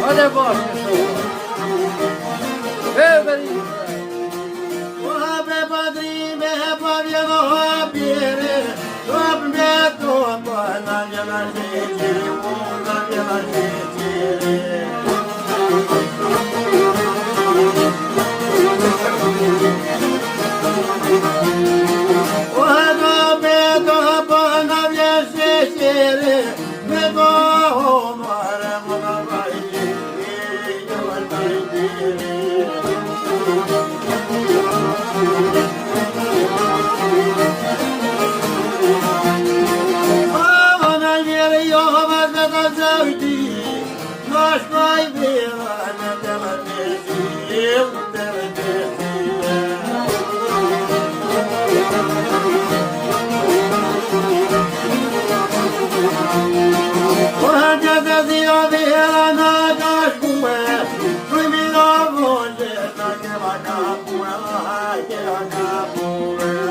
Hadi bak. Beberi. Wabe badri me pavya no habire. Rob me to bana jana jeje, ona jana jeje. Wabe to bana jeje, me go mara mara vai, jana jeje. Nós vai ver na tela desse, eu tela desse. Quando eu dizia ver na cascua, fui me dar longe naquela capoeira, aquela capoeira.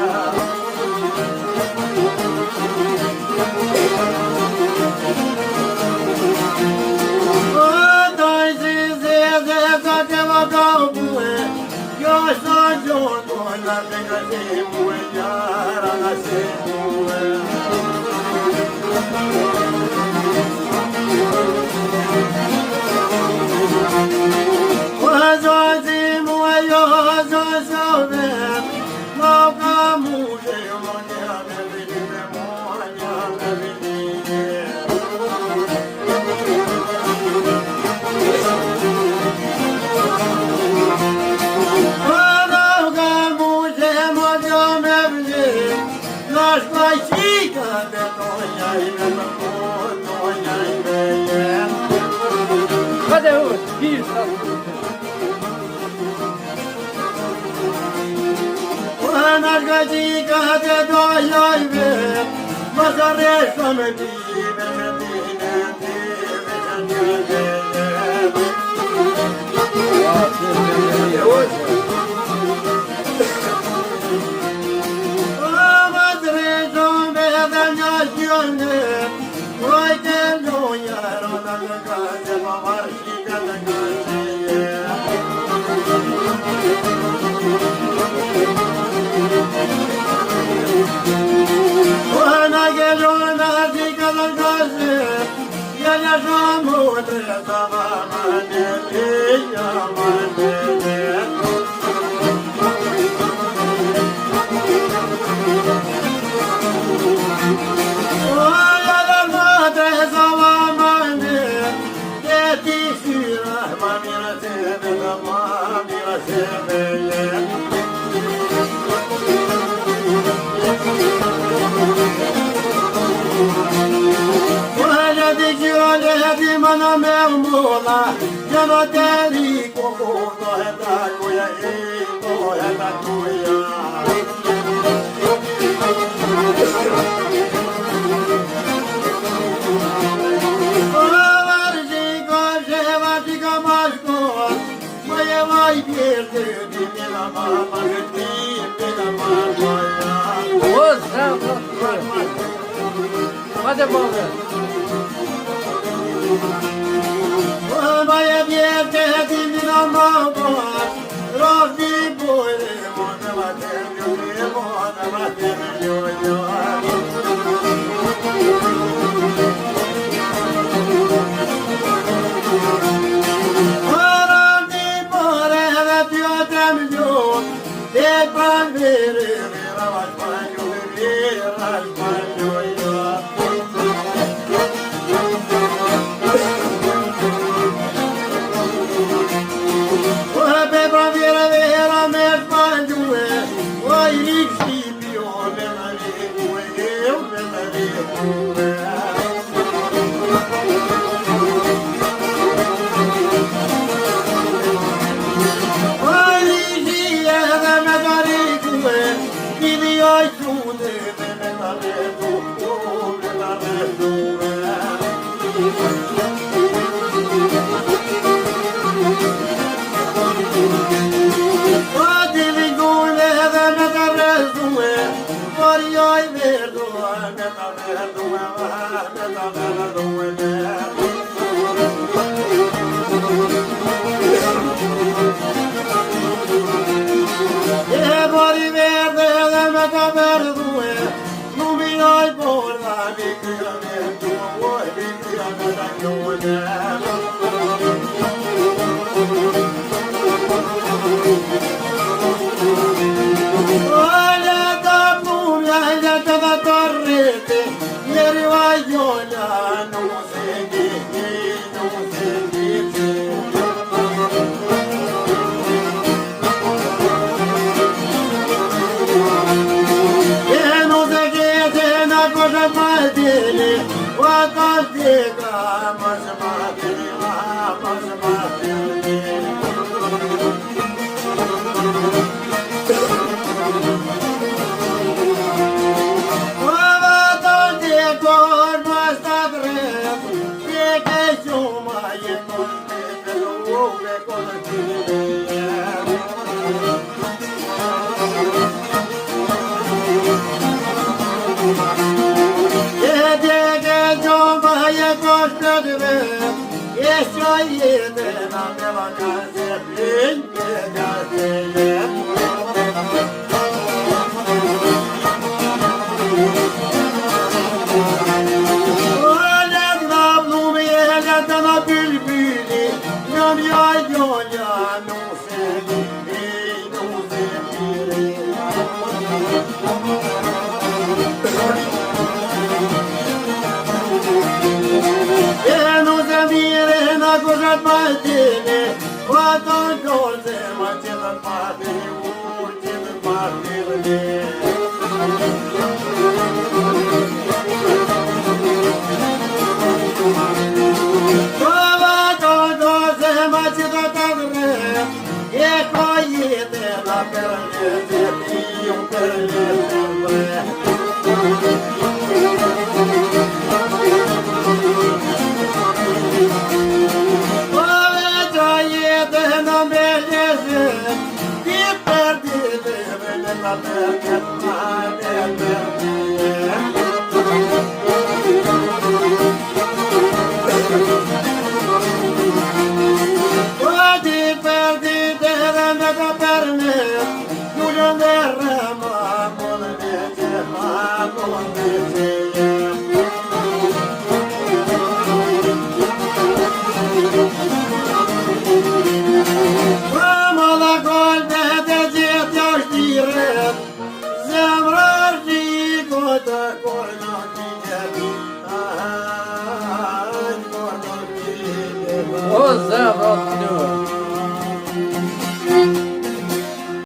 Hadi oğlum, bir Mana mermola, ya no te digo no es la tuya, no es la tuya. Vai perder de minha mama, de minha mama. Hadi baba. Vai perder de minha mama, Robi boy, mona bater, mona bater, yo. O zemrat në